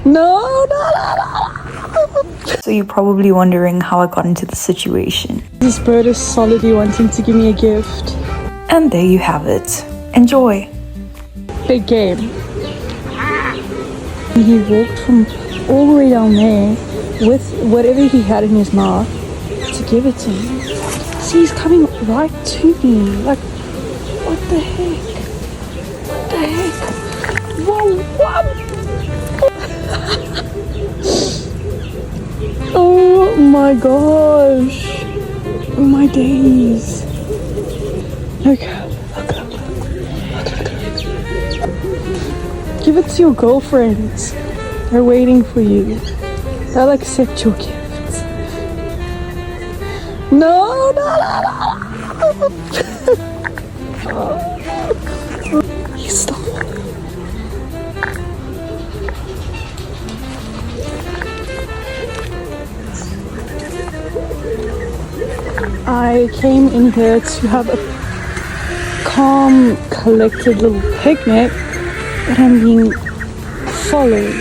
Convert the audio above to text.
No, no, no, no. So you're probably wondering how I got into the situation. This bird is solidly wanting to give me a gift. And there you have it. Enjoy. Big game. He walked from all the way down there with whatever he had in his mouth to give it to me. See, he's coming right to me. Like, what the heck? What the heck? Whoa, what? Oh my gosh. My days. Look. Give it to your girlfriends. They're waiting for you. They'll accept your gift. No, no, no, no. You stop. I came in here to have a calm, collected little picnic, but I'm being followed.